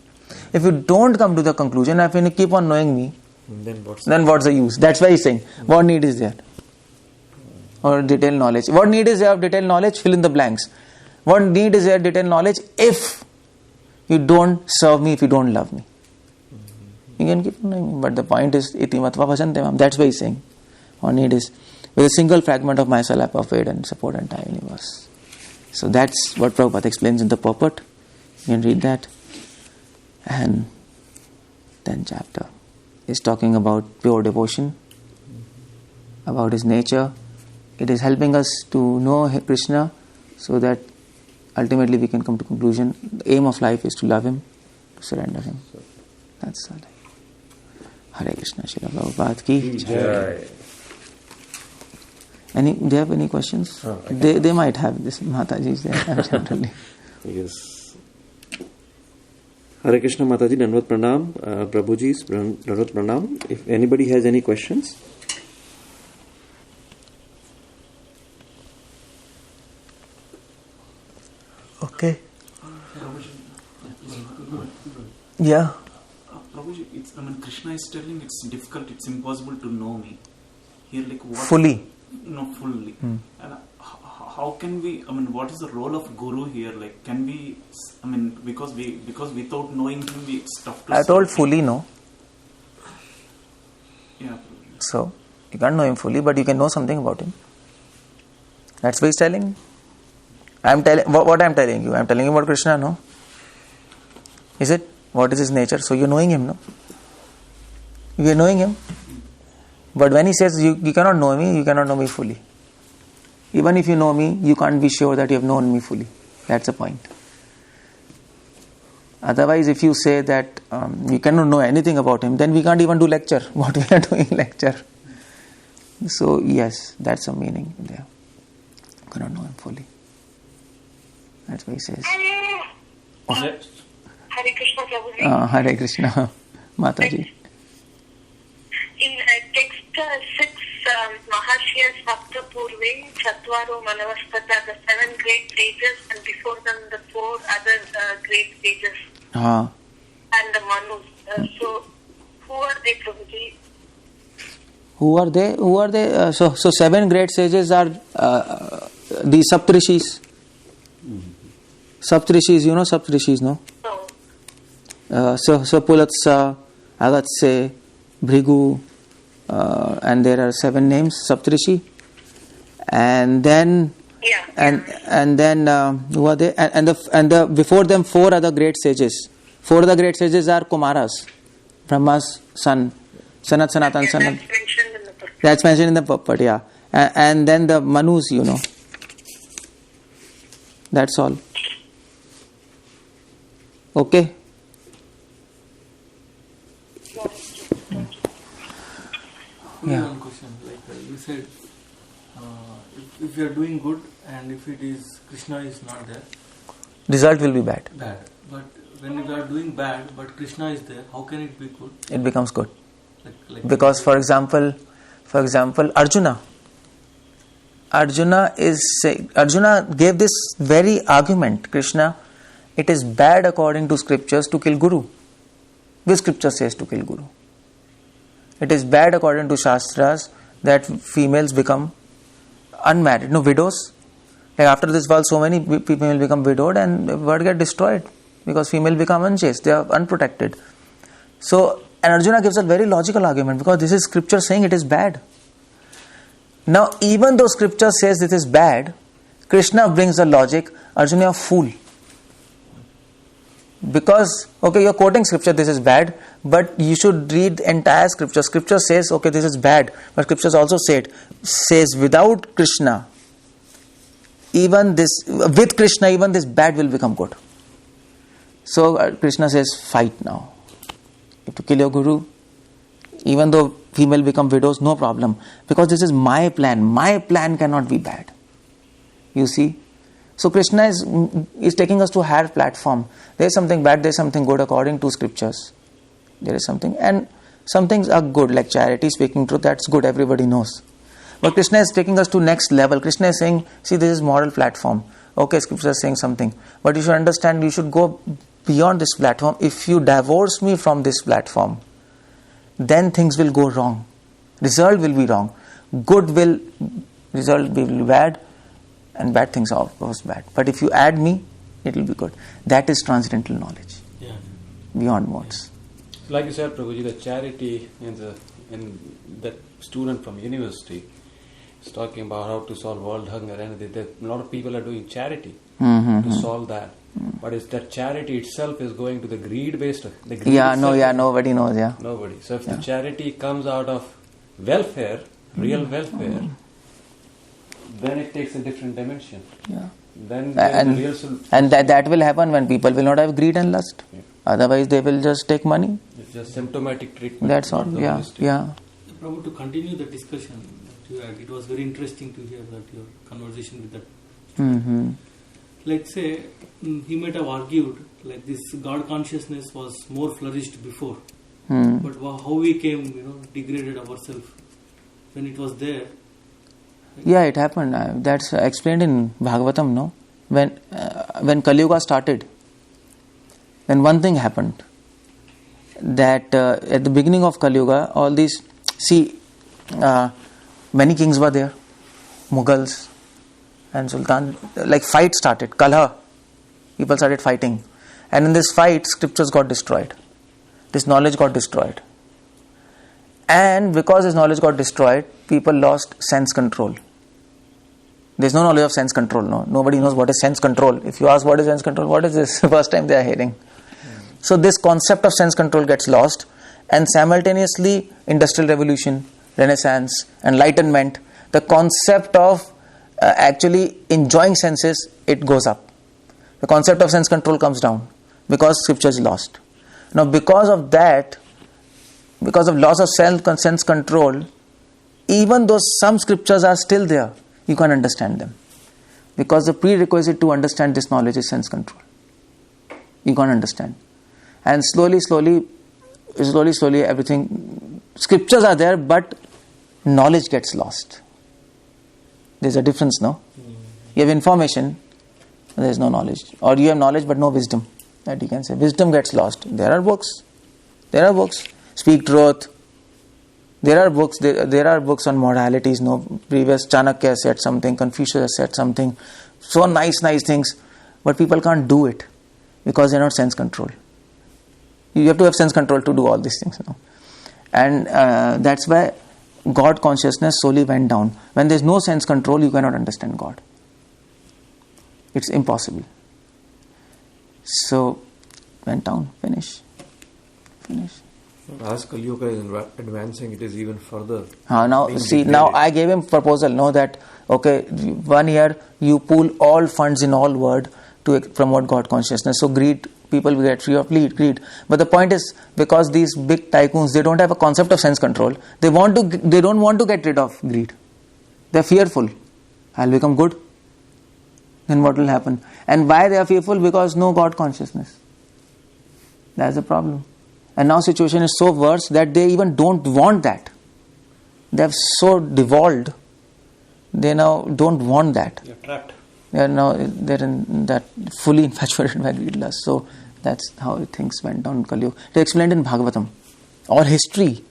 If you don't come to the conclusion, if you keep on knowing me, then what's the use? That's why he's saying, what need is there? Or detailed knowledge. What need is there of detailed knowledge? Fill in the blanks. What need is there of detailed knowledge? If you don't serve me, if you don't love me. You can keep on knowing me. But the point is, iti matva bhajante mam. That's why he's saying, what need is, with a single fragment of myself I pervade and support the entire universe. So that's what Prabhupada explains in the purport. You can read that. And 10th chapter is talking about pure devotion, about his nature. It is helping us to know Krishna so that ultimately we can come to conclusion. The aim of life is to love him, to surrender him. That's all. Hare Krishna, Srila Prabhupada ki jai. Do you have any questions? They might have this. Mataji's there generally. Yes. Hare Krishna, Mataji, Dandavat Pranam, Prabhuji's Dandavat Pranam. If anybody has any questions. Okay. Yeah. Prabhuji, Krishna is telling it's difficult, it's impossible to know me. Here, like what? Fully. No, fully. And how can we? What is the role of guru here? Like, can we? Because without knowing him, it's tough to. I told fully no. Yeah. So you can't know him fully, but you can know something about him. That's what he's telling. What I'm telling you. I'm telling you about Krishna. No. Is it? What is his nature? So you're knowing him, no? You are knowing him. But when he says you cannot know me, you cannot know me fully. Even if you know me, you can't be sure that you have known me fully. That's the point. Otherwise, if you say that you cannot know anything about him, then we can't even do lecture. What we are doing lecture. So yes, that's the meaning there. You cannot know him fully. That's why he says. Hare Krishna, Prabhuji. Hare Krishna, Mataji. In text 6, Mahashiyas Bhakta Purve, Chatvaro Manavastata, the 7 great sages, and before them the 4 other great sages. And the Manus. So, who are they, Prabhuji? Who are they? So 7 great sages are the Saptrishis. Saptrishis, you know Saptrishis, no? No. So Pulatsa, Agatse, Bhrigu, and there are 7 names, Saptrishi. And then and then who are they? And the before them 4 other great sages. 4 other great sages are Kumaras, Brahma's son, Sanat Sanatan Sanat. That's mentioned in the purport, yeah. And then the Manus, you know. That's all. Okay. Yeah. One question, like you said, if you are doing good and if it is Krishna is not there, Result will be bad. But when we are doing bad, but Krishna is there, how can it be good? It becomes good. Like Because, for example, Arjuna gave this very argument, Krishna, it is bad according to scriptures to kill Guru. Which scripture says to kill Guru? It is bad according to Shastras that females become unmarried, widows. Like after this world, so many people will become widowed and the world get destroyed because female become unchaste, they are unprotected. So, and Arjuna gives a very logical argument because this is scripture saying it is bad. Now, even though scripture says this is bad, Krishna brings the logic, Arjuna, you are a fool. Because, okay, you are quoting scripture, this is bad, but you should read the entire scripture. Scripture says, okay, this is bad, but scriptures also says without Krishna, with Krishna, even this bad will become good. So Krishna says, fight now. You have to kill your guru. Even though female become widows, no problem. Because this is my plan. My plan cannot be bad. You see? So Krishna is taking us to a higher platform. There is something bad, there is something good according to scriptures. There is something, and some things are good, like charity, speaking truth, that's good, everybody knows. But Krishna is taking us to next level. Krishna is saying, see, this is moral platform. Okay, scripture is saying something. But you should understand, you should go beyond this platform. If you divorce me from this platform, then things will go wrong. Result will be wrong. Result will be bad, and bad things are of course bad. But if you add me, it will be good. That is transcendental knowledge. Yeah. Beyond words. Like you said, Prabhuji, the charity in that student from university is talking about how to solve world hunger, and a lot of people are doing charity to solve that. But is that charity itself is going to the greed-based? Nobody knows, Nobody. So if the charity comes out of welfare, real welfare, then it takes a different dimension. Yeah. Then and that will happen when people will not have greed and lust. Yeah. Otherwise, they will just take money. It's just symptomatic treatment. That's all. Yeah. Prabhu, to continue the discussion that you had, it was very interesting to hear that your conversation with that. Mm-hmm. Like say, he might have argued like this God consciousness was more flourished before, but how we came, degraded ourselves when it was there. Yeah, it happened. That's explained in Bhagavatam, no? When Kali Yuga started, then one thing happened. That at the beginning of Kali Yuga, all these, many kings were there, Mughals and Sultan, like fight started, Kalha. People started fighting. And in this fight, scriptures got destroyed. This knowledge got destroyed. And because this knowledge got destroyed, people lost sense control. There's no knowledge of sense control, no. Nobody knows what is sense control. If you ask what is sense control, what is this? First time they are hearing. So this concept of sense control gets lost, and simultaneously Industrial Revolution, Renaissance, Enlightenment, the concept of actually enjoying senses, it goes up. The concept of sense control comes down because scripture is lost. Now because of that, because of loss of sense control, even though some scriptures are still there, you can understand them. Because the prerequisite to understand this knowledge is sense control. You can't understand. And slowly everything, scriptures are there, but knowledge gets lost. There's a difference, no? You have information, there is no knowledge. Or you have knowledge but no wisdom. That you can say. Wisdom gets lost. There are books. Speak truth. There are books on moralities. No, previous Chanakya said something, Confucius said something. So nice things. But people can't do it because they're not sense control. You have to have sense control to do all these things. And that's why God consciousness slowly went down. When there's no sense control, you cannot understand God. It's impossible. So, went down. Finish. As Kali Yuga is advancing, it is even further. Now I gave him proposal. Know that, okay, 1 year you pool all funds in all world to promote God consciousness. So people will get free of greed. But the point is, because these big tycoons, they don't have a concept of sense control. They don't want to get rid of greed. They're fearful. I'll become good. Then what will happen? And why they are fearful? Because no God consciousness. That's the problem. And now situation is so worse that they even don't want that. They have so devolved. They now don't want that. You're trapped. They're in that fully infatuated by greed lust. So that's how things went down in Kali Yuga. They explained in Bhagavatam. Or history.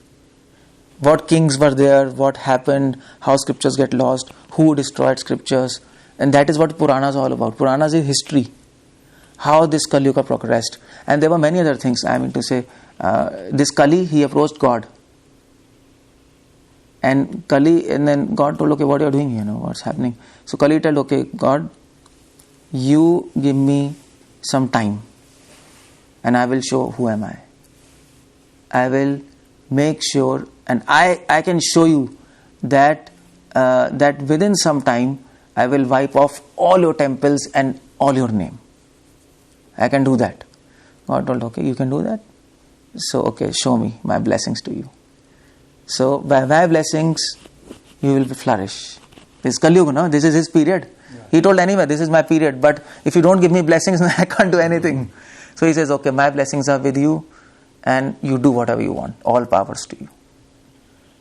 What kings were there, what happened, how scriptures get lost, who destroyed scriptures. And that is what Puranas are all about. Puranas is history. How this Kali Yuga progressed. And there were many other things. I mean to say, this Kali, he approached God. And then God told, okay, what are you doing here? What's happening? So Kali told, okay, God, you give me some time and I will show who am I. I will make sure, and I can show you that that within some time I will wipe off all your temples and all your name. I can do that. God told, okay, you can do that. So, okay, show me my blessings to you. So, by my blessings, you will flourish. This is Kali Yuga, no? This is his period. Yeah. He told anyway, this is my period, but if you don't give me blessings, I can't do anything. So he says, okay, my blessings are with you, and you do whatever you want. All powers to you.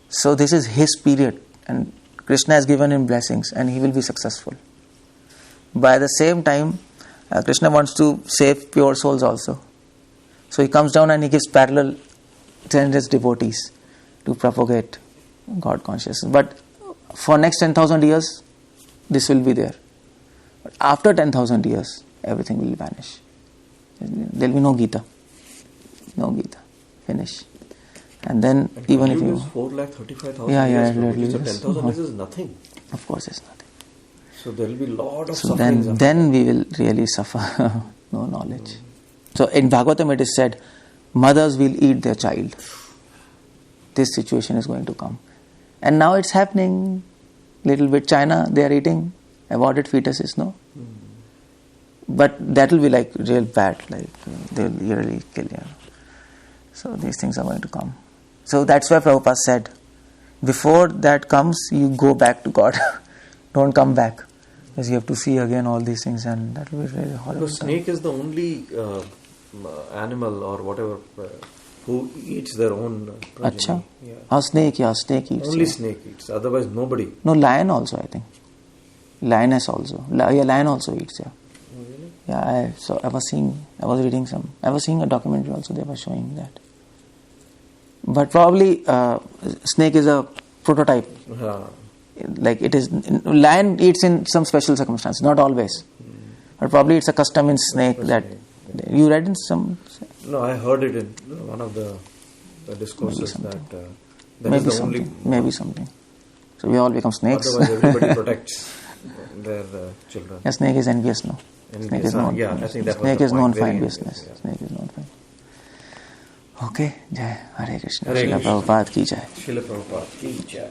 So this is his period, and Krishna has given him blessings, and he will be successful. By the same time, Krishna wants to save pure souls also. So he comes down and he gives parallel 10 devotees to propagate God consciousness. But for next 10,000 years, this will be there. But after 10,000 years, everything will vanish. There will be no Gita. No Gita. Finish. And then and even if you... 4,35,000 years. So 10,000 years is nothing. Of course it's nothing. So there will be a lot of so suffering. then we will really suffer. No knowledge. So in Bhagavatam it is said, mothers will eat their child. This situation is going to come. And now it's happening. Little bit China, they are eating aborted fetuses, no? But that will be like real bad, like they will really kill you. So these things are going to come. So that's why Prabhupada said, before that comes, you go back to God. Don't come back. Because you have to see again all these things, and that will be really horrible. The snake is the only animal or whatever who eats their own progeny. Acha? Yeah. Snake eats. Only snake eats, otherwise nobody. No, lion also, I think. Lioness also. Lion also eats, yeah. Oh, really? Yeah, I was seeing a documentary also, they were showing that. But probably snake is a prototype. Like it is, lion eats in some special circumstances, not always. But probably it's a custom in snake that you read in some. No, I heard it in one of the discourses that that maybe is the only. Maybe something. So we all become snakes. Otherwise, everybody protects their children. Yeah, snake is envious, no? Snake is known. Yeah, I think that snake was is known for enviousness. Yeah. Snake is known for. Okay, Jai Hare Krishna. Hare Srila Krishna. Prabhupada ki jai. Srila Prabhupada ki jai.